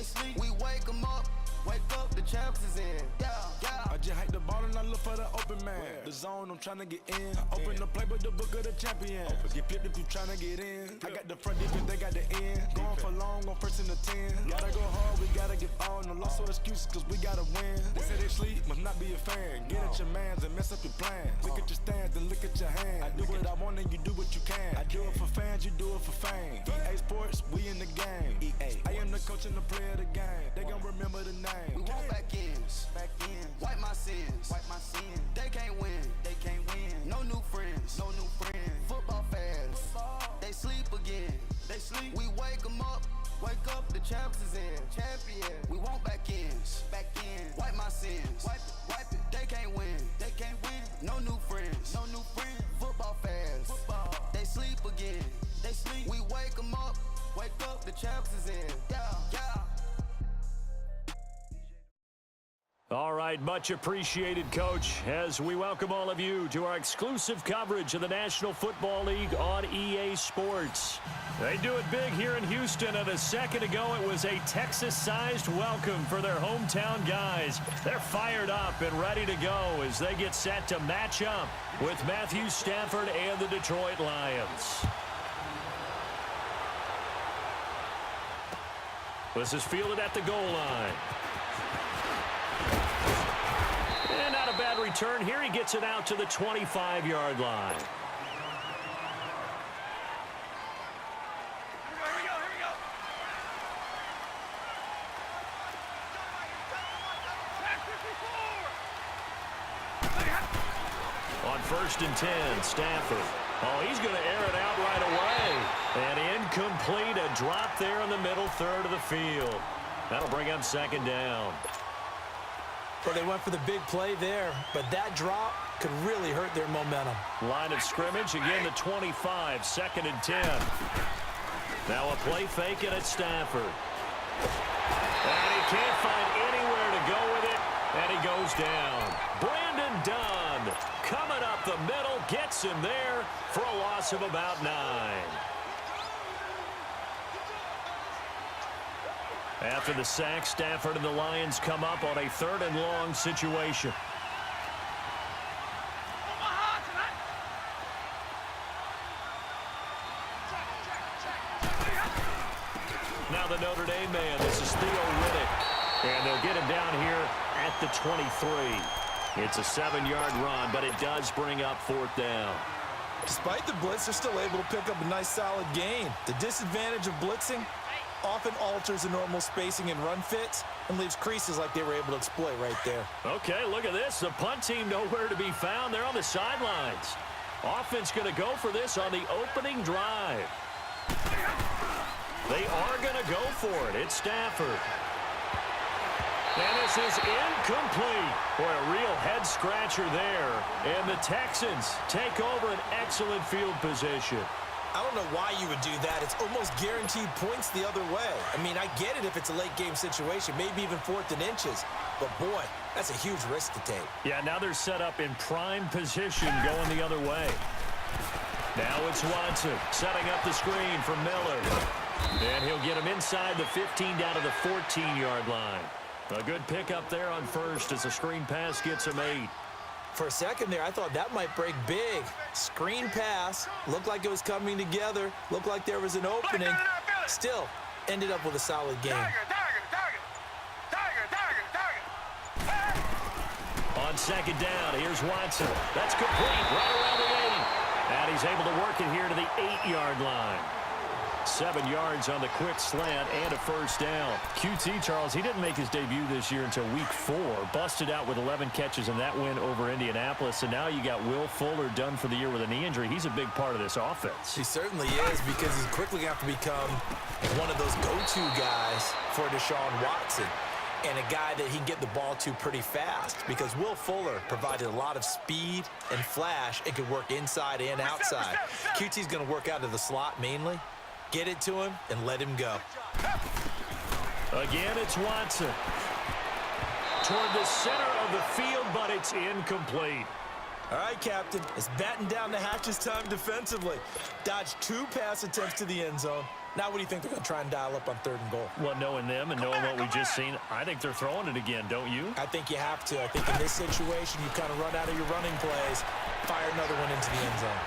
They sleep, we wake them up. Wake up, the champs is in. Yeah. I just hike the ball and I look for the open man. The zone, I'm trying to get in. Open the play with the book of the champion. Get flipped if you trying to get in. I got the front defense, they got the end. Going for long, on first and the 10. Gotta go hard, we gotta give all. No loss or excuses, cause we gotta win. They say they sleep, must not be a fan. Get at your mans and mess up your plans. Look at your stands and look at your hands. I do what I want and you do what you can. I do it for fans, you do it for fame. EA Sports, we in the game. I am the coach and the player of the game. They gon' remember the name. We want back ends, wipe my sins, They can't win, No new friends, Football fans, they sleep again, We wake them up, the champs is in, champion. We want back ends, wipe my sins, wipe it. They can't win, No new friends, Football fans, they sleep again, We wake them up, the champs is in, yeah. All right, much appreciated, Coach, as we welcome all of you to our exclusive coverage of the National Football League on EA Sports. They do it big here in Houston, and a second ago it was a Texas-sized welcome for their hometown guys. They're fired up and ready to go as they get set to match up with Matthew Stafford and the Detroit Lions. This is fielded at the goal line. And not a bad return here. He gets it out to the 25-yard line. Here we go. On 1st and 10, Stafford. Oh, he's going to air it out right away. And incomplete, a drop there in the middle third of the field. That'll bring up 2nd down. Well, they went for the big play there, but that drop could really hurt their momentum. Line of scrimmage, again the 25, 2nd and 10. Now a play fake and it's Stafford. And he can't find anywhere to go with it, and he goes down. Brandon Dunn coming up the middle, gets him there for a loss of about 9. After the sack, Stafford and the Lions come up on a 3rd and long situation. Now the Notre Dame man, this is Theo Riddick. And they'll get him down here at the 23. It's a 7-yard run, but it does bring up 4th down. Despite the blitz, they're still able to pick up a nice solid gain. The disadvantage of blitzing often alters the normal spacing and run fits and leaves creases like they were able to exploit right there. Okay, look at this. The punt team nowhere to be found. They're on the sidelines. Offense going to go for this on the opening drive. They are going to go for it. It's Stafford. And this is incomplete. Boy, a real head-scratcher there. And the Texans take over an excellent field position. I don't know why you would do that. It's almost guaranteed points the other way. I mean, I get it if it's a late-game situation, maybe even 4th and inches. But, boy, that's a huge risk to take. Yeah, now they're set up in prime position going the other way. Now it's Watson setting up the screen for Miller. And he'll get him inside the 15 down to the 14-yard line. A good pickup there on 1st as the screen pass gets him 8. For a second there, I thought that might break big. Screen pass. Looked like it was coming together. Looked like there was an opening. Still, ended up with a solid game. On 2nd down, here's Watson. That's complete right around the 80. And he's able to work it here to the 8-yard line. 7 yards on the quick slant and a 1st down. QT, Charles, he didn't make his debut this year until week 4. Busted out with 11 catches in that win over Indianapolis. And now you got Will Fuller done for the year with a knee injury. He's a big part of this offense. He certainly is, because he's quickly going to have to become one of those go-to guys for Deshaun Watson. And a guy that he can get the ball to pretty fast, because Will Fuller provided a lot of speed and flash and could work inside and outside. QT's going to work out of the slot mainly. Get it to him and let him go. Again, it's Watson. Toward the center of the field, but it's incomplete. All right, Captain. It's batten down the hatches time defensively. Dodged 2 pass attempts to the end zone. Now what do you think they're going to try and dial up on 3rd and goal? Well, knowing them and knowing what we've just seen, I think they're throwing it again, don't you? I think you have to. I think in this situation, you kind of run out of your running plays, fire another one into the end zone.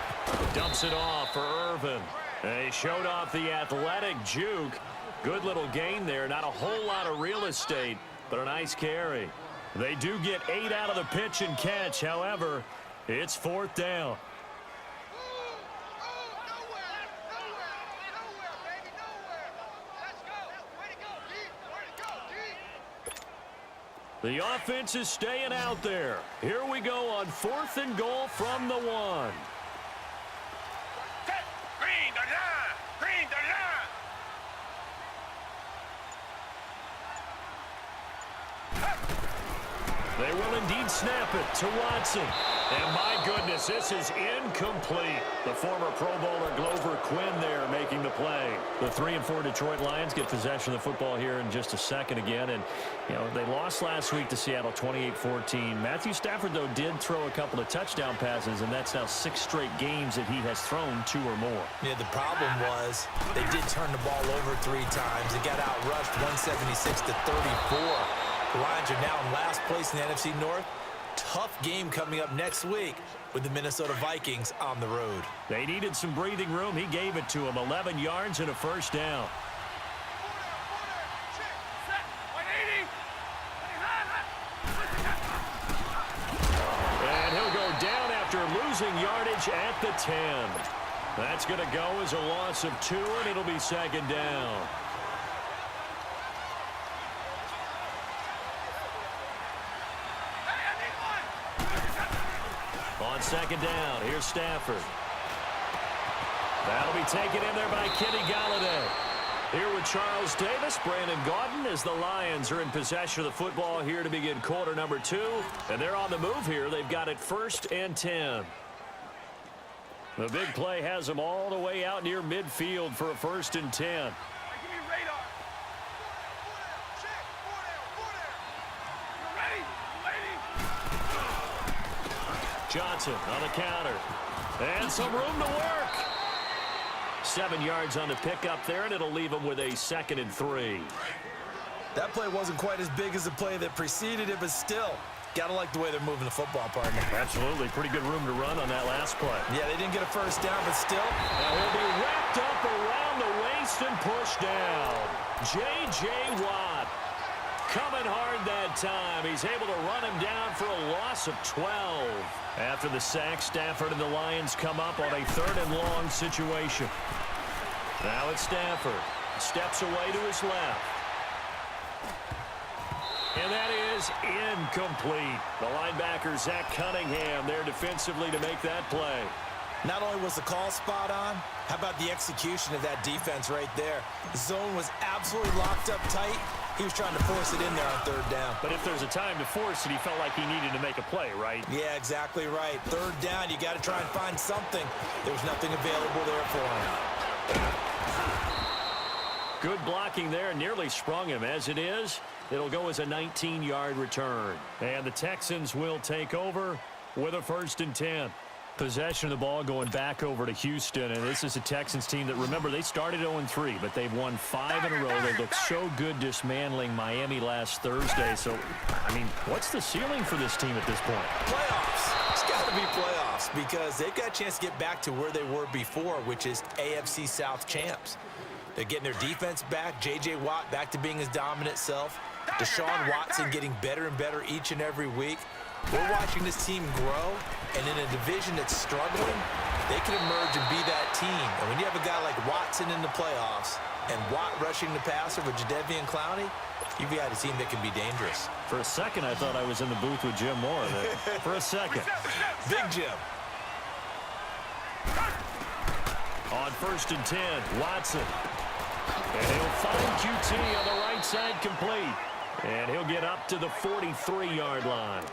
Dumps it off for Irvin. They showed off the athletic juke. Good little gain there. Not a whole lot of real estate, but a nice carry. They do get 8 out of the pitch and catch. However, it's 4th down. The offense is staying out there. Here we go on 4th and goal from the 1. Green the line! Green the line! They will indeed snap it to Watson. And my goodness, this is incomplete. The former Pro Bowler Glover Quinn there making the play. The 3 and 4 Detroit Lions get possession of the football here in just a second again. And, you know, they lost last week to Seattle 28-14. Matthew Stafford, though, did throw a couple of touchdown passes, and that's now 6 straight games that he has thrown 2 or more. Yeah, the problem was they did turn the ball over 3 times. They got outrushed 176-34. The Lions are now in last place in the NFC North. Tough game coming up next week with the Minnesota Vikings on the road. They needed some breathing room. He gave it to them. 11 yards and a first down. And he'll go down after losing yardage at the 10. That's going to go as a loss of 2, and it'll be 2nd down. On 2nd down, here's Stafford. That'll be taken in there by Kenny Galladay. Here with Charles Davis, Brandon Gaudin, as the Lions are in possession of the football here to begin quarter number 2. And they're on the move here. They've got it 1st and 10. The big play has them all the way out near midfield for a 1st and 10. Johnson on the counter. And some room to work. 7 yards on the pickup there, and it'll leave them with a 2nd and 3. That play wasn't quite as big as the play that preceded it, but still, got to like the way they're moving the football, partner. Absolutely. Pretty good room to run on that last play. Yeah, they didn't get a first down, but still. Now he'll be wrapped up around the waist and pushed down. J.J. Watt coming hard that time. He's able to run him down for a loss of 12. After the sack, Stafford and the Lions come up on a 3rd and long situation. Now it's Stafford. Steps away to his left. And that is incomplete. The linebacker, Zach Cunningham, there defensively to make that play. Not only was the call spot on, how about the execution of that defense right there? The zone was absolutely locked up tight. He was trying to force it in there on 3rd down. But if there's a time to force it, he felt like he needed to make a play, right? Yeah, exactly right. 3rd down, you got to try and find something. There was nothing available there for him. Good blocking there, nearly sprung him. As it is, it'll go as a 19-yard return. And the Texans will take over with a 1st and 10. Possession of the ball going back over to Houston, and this is a Texans team that, remember, they started 0-3, but they've won 5 in a row. They looked so good dismantling Miami last Thursday. So, I mean, what's the ceiling for this team at this point? Playoffs. It's got to be playoffs because they've got a chance to get back to where they were before, which is AFC South champs. They're getting their defense back. J.J. Watt back to being his dominant self. Deshaun Watson getting better and better each and every week. We're watching this team grow, and in a division that's struggling, they can emerge and be that team. And when you have a guy like Watson in the playoffs and Watt rushing the passer with Jadeveon Clowney, you've got a team that can be dangerous. For a second, I thought I was in the booth with Jim Moore. For a second. Big Jim. On 1st and 10, Watson. And he'll find QT on the right side complete. And he'll get up to the 43-yard line.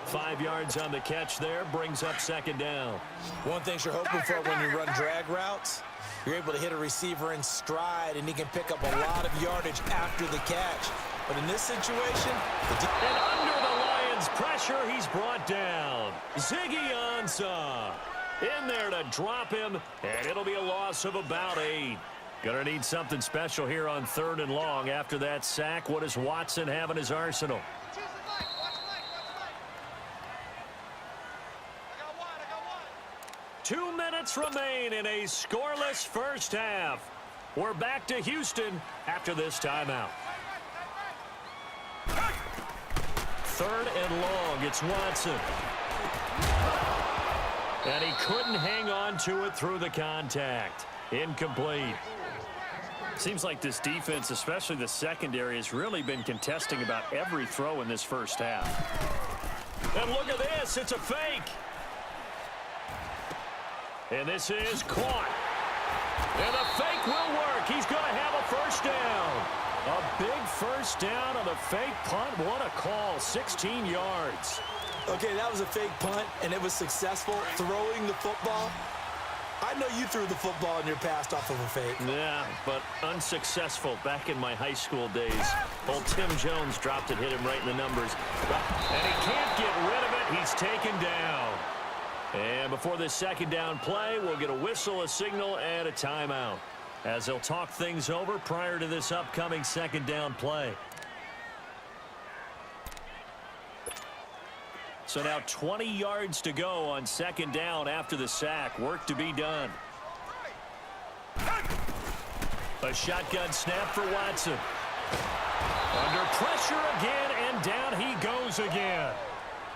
5 yards on the catch there, brings up 2nd down. One thing you're hoping for when you run drag routes, you're able to hit a receiver in stride, and he can pick up a lot of yardage after the catch. But in this situation, and under the Lions' pressure, he's brought down. Ziggy Ansah in there to drop him, and it'll be a loss of about 8. Gonna need something special here on 3rd and long. After that sack, what does Watson have in his arsenal? 2 minutes remain in a scoreless first half. We're back to Houston after this timeout. 3rd and long. It's Watson. And he couldn't hang on to it through the contact. Incomplete. Seems like this defense, especially the secondary, has really been contesting about every throw in this first half. And look at this. It's a fake. And this is caught. And the fake will work. He's going to have a first down. A big first down on the fake punt. What a call. 16 yards. Okay, that was a fake punt, and it was successful throwing the football. I know you threw the football in your past off of a fake. Yeah, but unsuccessful back in my high school days. Old Tim Jones dropped it, hit him right in the numbers. And he can't get rid of it. He's taken down. And before this second down play, we'll get a whistle, a signal, and a timeout, as they'll talk things over prior to this upcoming second down play. So now 20 yards to go on second down after the sack. Work to be done. A shotgun snap for Watson. Under pressure again, and down he goes again.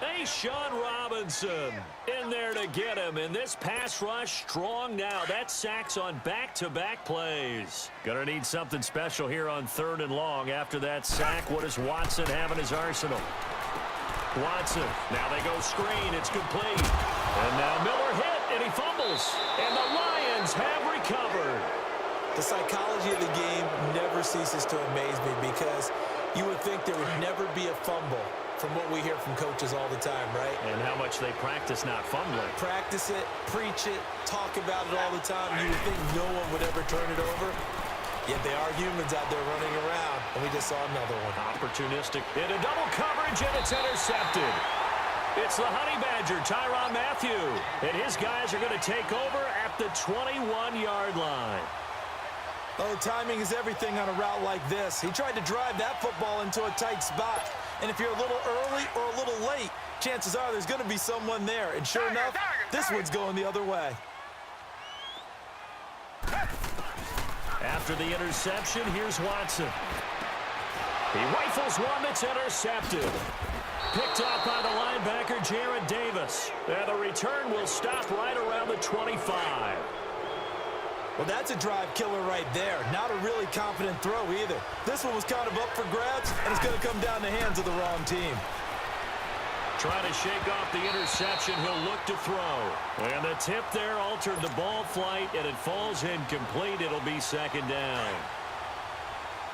Hey, Sean Robinson in there to get him. And this pass rush strong now. That sack's on back-to-back plays. Gonna need something special here on 3rd and long. After that sack, what does Watson have in his arsenal? Watson, now they go screen. It's complete. And now Miller hit, and he fumbles. And the Lions have recovered. The psychology of the game never ceases to amaze me, because you would think there would never be a fumble from what we hear from coaches all the time, right? And how much they practice not fumbling. Practice it, preach it, talk about it all the time. You would think no one would ever turn it over. Yet they are humans out there running around, and we just saw another one. Opportunistic into double coverage, and it's intercepted. It's the Honey Badger, Tyrann Mathieu, and his guys are going to take over at the 21-yard line. Oh, timing is everything on a route like this. He tried to drive that football into a tight spot. And if you're a little early or a little late, chances are there's going to be someone there. And sure enough, this one's going the other way. After the interception, here's Watson. He rifles one that's intercepted. Picked off by the linebacker, Jared Davis. And the return will stop right around the 25. Well, that's a drive killer right there. Not a really confident throw either. This one was kind of up for grabs, and it's going to come down the hands of the wrong team. Trying to shake off the interception, he'll look to throw. And the tip there altered the ball flight, and it falls incomplete. It'll be second down.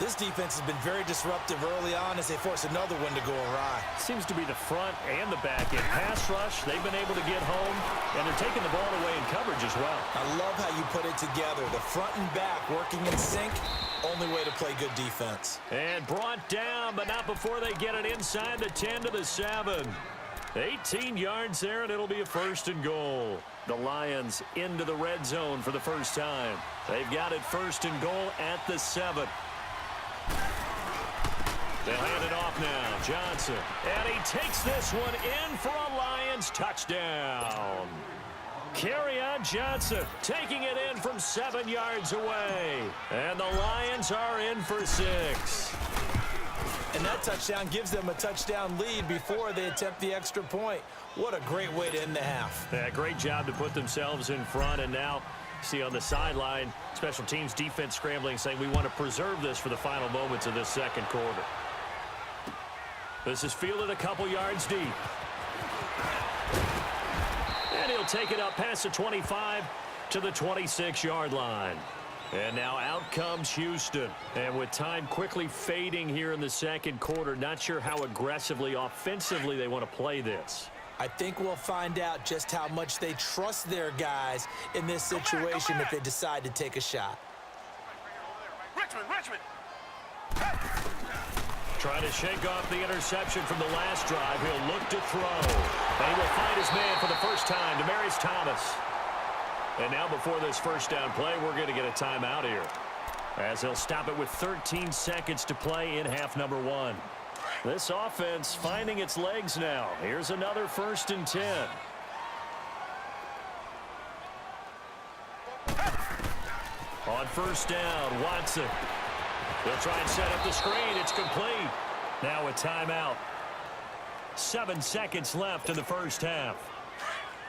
This defense has been very disruptive early on as they force another one to go awry. Seems to be the front and the back end. Pass rush, they've been able to get home, and they're taking the ball away in coverage as well. I love how you put it together. The front and back working in sync. Only way to play good defense. And brought down, but not before they get it inside the 10 to the 7. 18 yards there, and it'll be a 1st and goal. The Lions into the red zone for the first time. They've got it 1st and goal at the 7. They'll hand it off now. Johnson. And he takes this one in for a Lions touchdown. Kerryon Johnson taking it in from 7 yards away. And the Lions are in for 6. And that touchdown gives them a touchdown lead before they attempt the extra point. What a great way to end the half. Yeah, great job to put themselves in front. And now, see on the sideline, special teams defense scrambling, saying we want to preserve this for the final moments of this second quarter. This is fielded a couple yards deep. And he'll take it up past the 25 to the 26-yard line. And now out comes Houston. And with time quickly fading here in the second quarter, not sure how aggressively, offensively they want to play this. I think we'll find out just how much they trust their guys in this situation if they decide to take a shot. Richmond. Trying to shake off the interception from the last drive. He'll look to throw. And he will find his man for the first time, Demaryius Thomas. And now before this first down play, we're going to get a timeout here. as he'll stop it with 13 seconds to play in half number one. This offense finding its legs now. Here's another 1st and 10. On 1st down, Watson. They'll try and set up the screen. It's complete. Now a timeout. 7 seconds left in the first half.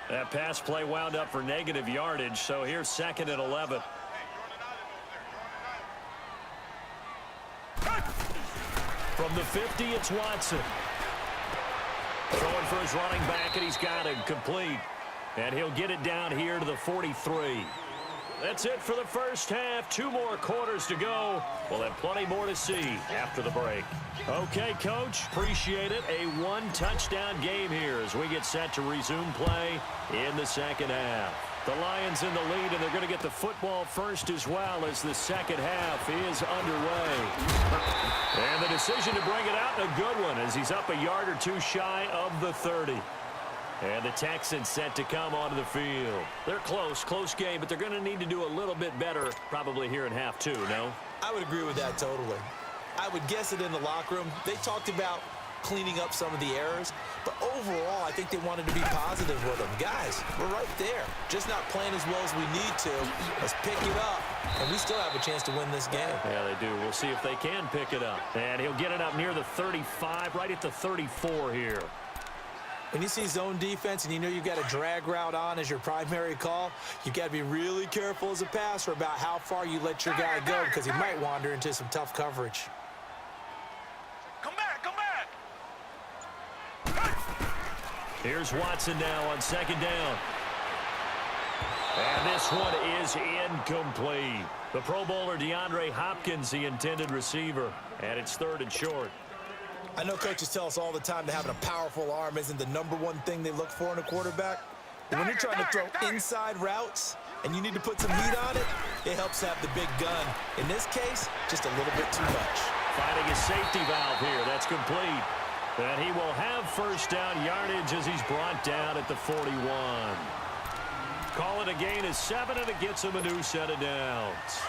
That pass play wound up for negative yardage, so here's 2nd and 11. From the 50, it's Watson. Throwing for his running back, and he's got him complete. And he'll get it down here to the 43. That's it for the first half. 2 more quarters to go. We'll have plenty more to see after the break. Okay, Coach, appreciate it. A 1-touchdown game here as we get set to resume play in the second half. The Lions in the lead, and they're going to get the football first as well as the second half is underway. And the decision to bring it out, a good one, as he's up a yard or 2 shy of the 30. And the Texans set to come onto the field. They're close game, but they're going to need to do a little bit better probably here in half 2, no? I would agree with that totally. I would guess it in the locker room. They talked about cleaning up some of the errors, but overall, I think they wanted to be positive with them. Guys, we're right there. Just not playing as well as we need to. Let's pick it up, and we still have a chance to win this game. Yeah, they do. We'll see if they can pick it up. And he'll get it up near the 35, right at the 34 here. When you see zone defense and you know you've got a drag route on as your primary call, you've got to be really careful as a passer about how far you let your guy go because he might wander into some tough coverage. Come back, come back. Here's Watson now on 2nd down. And this one is incomplete. The Pro Bowler DeAndre Hopkins, the intended receiver. And it's 3rd and short. I know coaches tell us all the time that having a powerful arm isn't the #1 thing they look for in a quarterback. But when you're trying to throw inside routes and you need to put some heat on it, it helps to have the big gun. In this case, just a little bit too much. Finding a safety valve here. That's complete. And he will have 1st down yardage as he's brought down at the 41. Call it a gain of 7, and it gets him a new set of downs.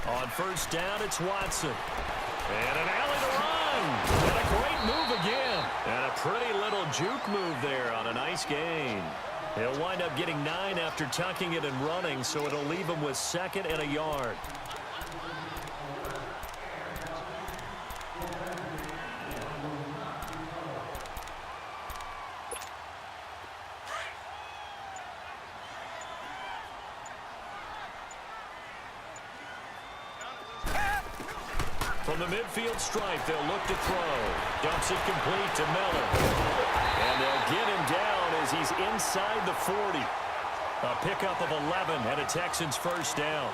On 1st down, it's Watson. And an alley to run. And a great move again. And a pretty little juke move there on a nice gain. He'll wind up getting 9 after tucking it and running, so it'll leave him with 2nd and a yard. From the midfield stripe, they'll look to throw. Dumps it complete to Miller. And they'll get him down as he's inside the 40. A pickup of 11 and a Texans 1st down.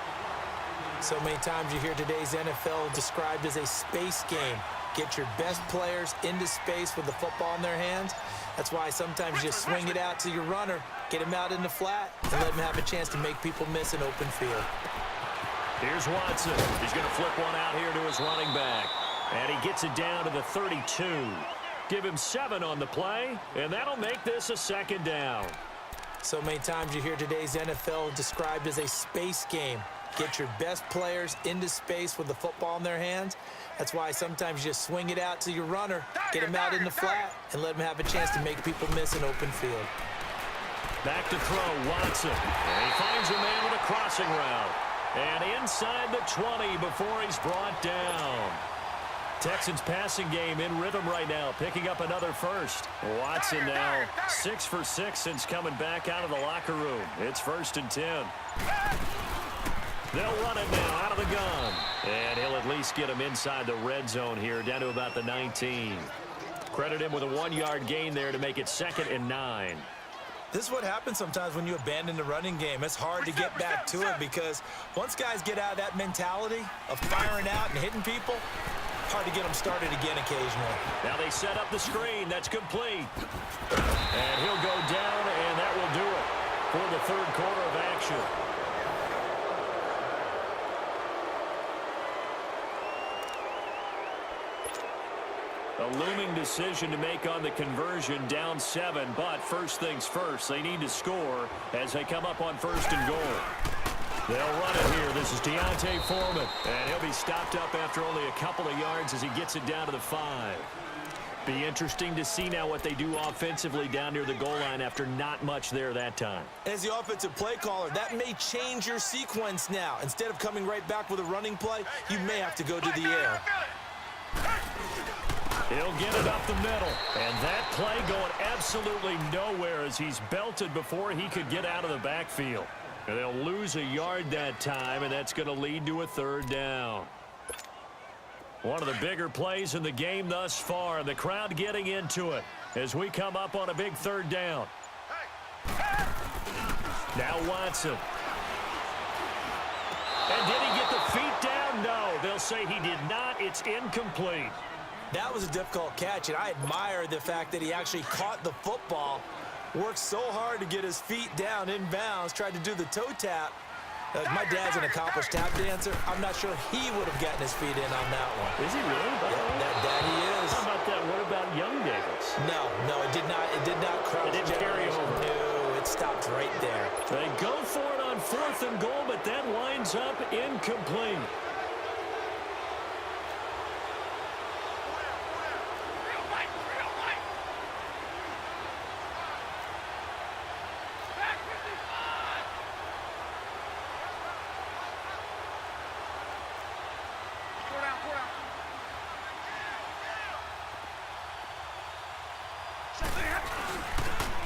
So many times you hear today's NFL described as a space game. Get your best players into space with the football in their hands. That's why sometimes you just swing it out to your runner, get him out in the flat, and let him have a chance to make people miss an open field. Here's Watson. He's going to flip one out here to his running back. And he gets it down to the 32. Give him 7 on the play, and that'll make this a 2nd down. So many times you hear today's NFL described as a space game. Get your best players into space with the football in their hands. That's why sometimes you just swing it out to your runner, get him out in the flat, and let him have a chance to make people miss an open field. Back to throw, Watson. And he finds a man with a crossing route. And inside the 20 before he's brought down. Texans passing game in rhythm right now, picking up another 1st. Watson now 6 for 6 since coming back out of the locker room. It's 1st and 10. They'll run it now out of the gun. And he'll at least get him inside the red zone here, down to about the 19. Credit him with a 1-yard gain there to make it 2nd and 9. This is what happens sometimes when you abandon the running game. It's hard to get back to it because once guys get out of that mentality of firing out and hitting people, hard to get them started again occasionally. Now they set up the screen. That's complete. And he'll go down, and that will do it for the 3rd quarter of action. A looming decision to make on the conversion, down 7. But first things first, they need to score as they come up on 1st and goal. They'll run it here. This is Deontay Foreman. And he'll be stopped up after only a couple of yards as he gets it down to the 5. Be interesting to see now what they do offensively down near the goal line after not much there that time. As the offensive play caller, that may change your sequence now. Instead of coming right back with a running play, you may have to go to the air. He'll get it up the middle. And that play going absolutely nowhere as he's belted before he could get out of the backfield. And they'll lose a yard that time, and that's going to lead to a 3rd down. One of the bigger plays in the game thus far. The crowd getting into it as we come up on a big 3rd down. Now Watson. And did he get the feet down? No. They'll say he did not. It's incomplete. That was a difficult catch, and I admire the fact that he actually caught the football, worked so hard to get his feet down in bounds, tried to do the toe tap. My dad's an accomplished tap dancer. I'm not sure he would have gotten his feet in on that one. Is he really? Yeah, that he is. How about that? What about Young Davis? No, it did not. It did not crouch. It didn't carry over. No, it stopped right there. They go for it on 4th and goal, but that winds up incomplete.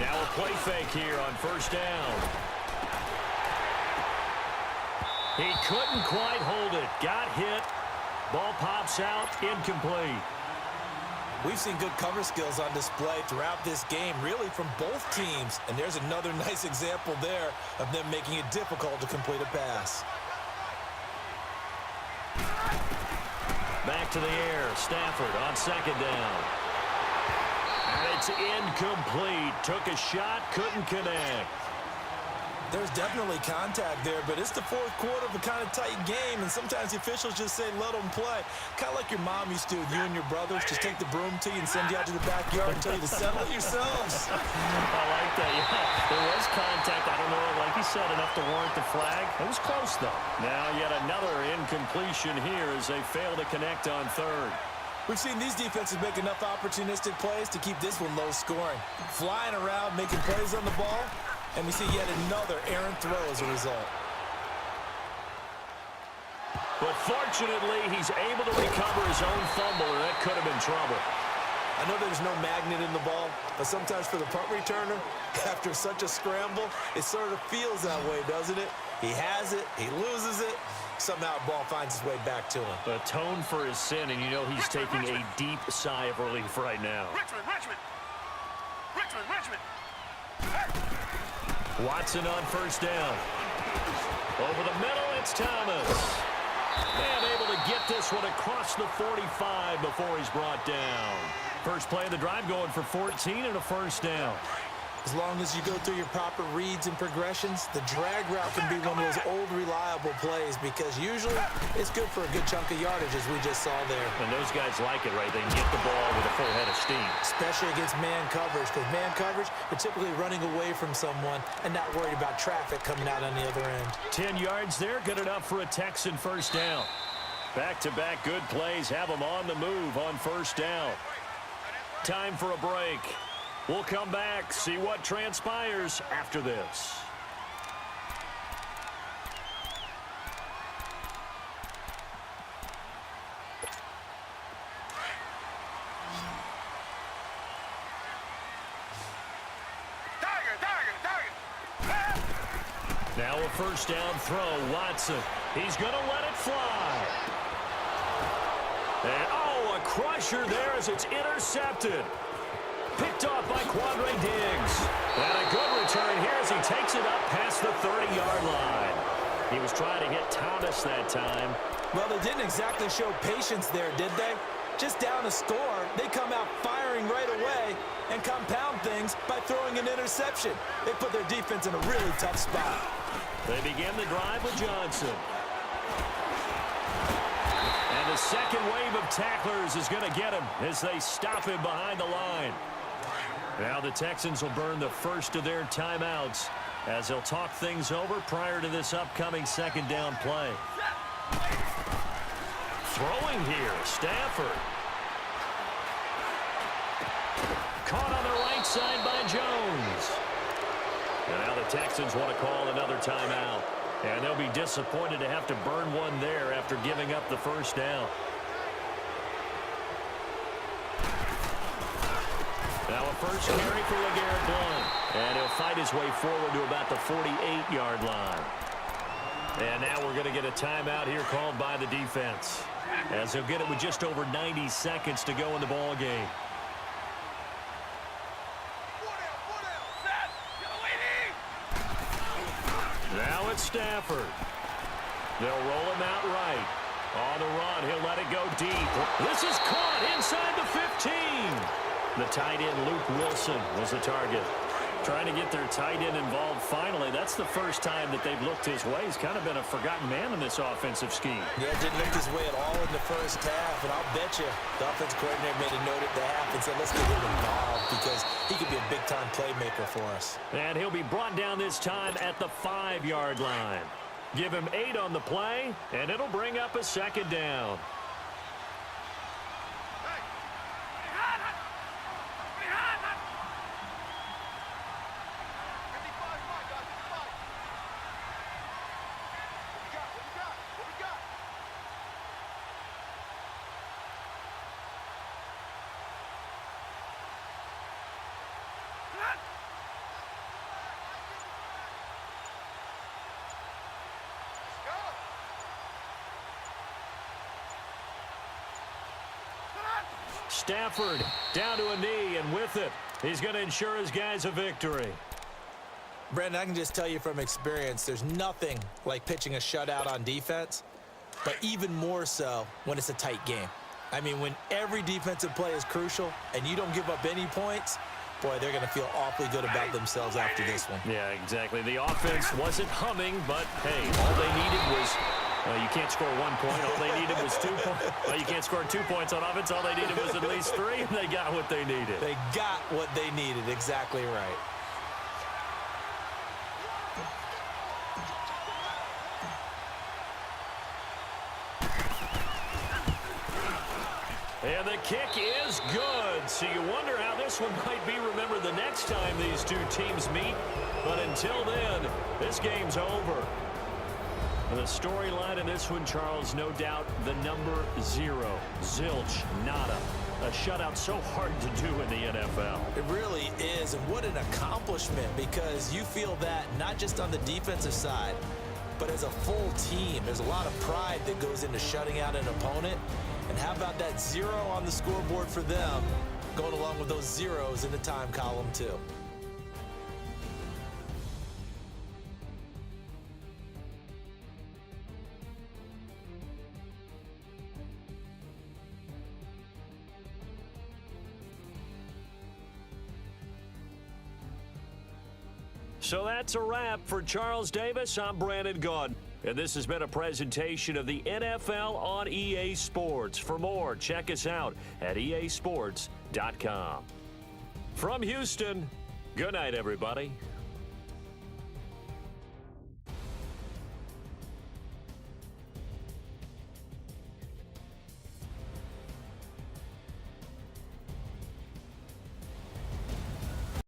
Now a play fake here on 1st down. He couldn't quite hold it. Got hit. Ball pops out. Incomplete. We've seen good cover skills on display throughout this game, really from both teams. And there's another nice example there of them making it difficult to complete a pass. Back to the air. Stafford on 2nd down. And it's incomplete. Took a shot, couldn't connect. There's definitely contact there, but it's the 4th quarter of a kind of tight game, and sometimes the officials just say, let them play. Kind of like your mom used to with you and your brothers. Just take the broom to you and send you out to the backyard and tell you to settle it yourselves. I like that. Yeah, there was contact. I don't know, like you said, enough to warrant the flag. It was close, though. Now yet another incompletion here as they fail to connect on 3rd. We've seen these defenses make enough opportunistic plays to keep this one low scoring. Flying around, making plays on the ball, and we see yet another errant throw as a result. But fortunately, he's able to recover his own fumble, or that could have been trouble. I know there's no magnet in the ball, but sometimes for the punt returner, after such a scramble, it sort of feels that way, doesn't it? He has it, he loses it, somehow the ball finds its way back to him. Atone for his sin, and you know he's taking a deep sigh of relief right now. Richmond. Watson on 1st down. Over the middle, it's Thomas. And able to get this one across the 45 before he's brought down. First play of the drive going for 14 and a 1st down. As long as you go through your proper reads and progressions, the drag route can be one of those old reliable plays because usually it's good for a good chunk of yardage, as we just saw there. And those guys like it, right? They can get the ball with a full head of steam. Especially against man coverage, because man coverage, they're typically running away from someone and not worried about traffic coming out on the other end. 10 yards there, good enough for a Texan 1st down. Back-to-back good plays have them on the move on 1st down. Time for a break. We'll come back, see what transpires after this. Now a 1st down throw, Watson. He's going to let it fly. And, oh, a crusher there as it's intercepted. Picked off by Quandre Diggs. And a good return here as he takes it up past the 30-yard line. He was trying to hit Thomas that time. Well, they didn't exactly show patience there, did they? Just down a score, they come out firing right away and compound things by throwing an interception. They put their defense in a really tough spot. They begin the drive with Johnson. And the second wave of tacklers is going to get him as they stop him behind the line. Now the Texans will burn the first of their timeouts as they'll talk things over prior to this upcoming second down play. Throwing here, Stafford. Caught on the right side by Jones. And now the Texans want to call another timeout. And they'll be disappointed to have to burn one there after giving up the first down. Now a first carry for LeGarrette Blount. And he'll fight his way forward to about the 48-yard line. And now we're going to get a timeout here called by the defense, as they'll get it with just over 90 seconds to go in the ball game. Now it's Stafford. They'll roll him out right. On the run, he'll let it go deep. This is caught inside the 15. The tight end, Luke Wilson, was the target. Trying to get their tight end involved finally. That's the first time that they've looked his way. He's kind of been a forgotten man in this offensive scheme. Yeah, didn't look his way at all in the first half, and I'll bet you the offensive coordinator made a note at the half and said, let's get him involved because he could be a big-time playmaker for us. And he'll be brought down this time at the 5-yard line. Give him 8 on the play, and it'll bring up a second down. Stafford down to a knee, and with it, he's going to ensure his guys a victory. Brandon, I can just tell you from experience, there's nothing like pitching a shutout on defense, but even more so when it's a tight game. I mean, when every defensive play is crucial and you don't give up any points, boy, they're going to feel awfully good about themselves after this one. Yeah, exactly. The offense wasn't humming, but, hey, all they needed was you can't score 1 point. All they needed was 2 points. Well, you can't score 2 points on offense. All they needed was at least 3, and they got what they needed. They got what they needed. Exactly right. And the kick is good. So you wonder how this one might be remembered the next time these two teams meet. But until then, this game's over. And the storyline in this one, Charles, no doubt the number 0. Zilch, nada. A shutout so hard to do in the NFL. It really is, and what an accomplishment, because you feel that not just on the defensive side, but as a full team. There's a lot of pride that goes into shutting out an opponent. And how about that 0 on the scoreboard for them, going along with those zeros in the time column too. So that's a wrap for Charles Davis. I'm Brandon Gaudin. And this has been a presentation of the NFL on EA Sports. For more, check us out at easports.com. From Houston, good night, everybody.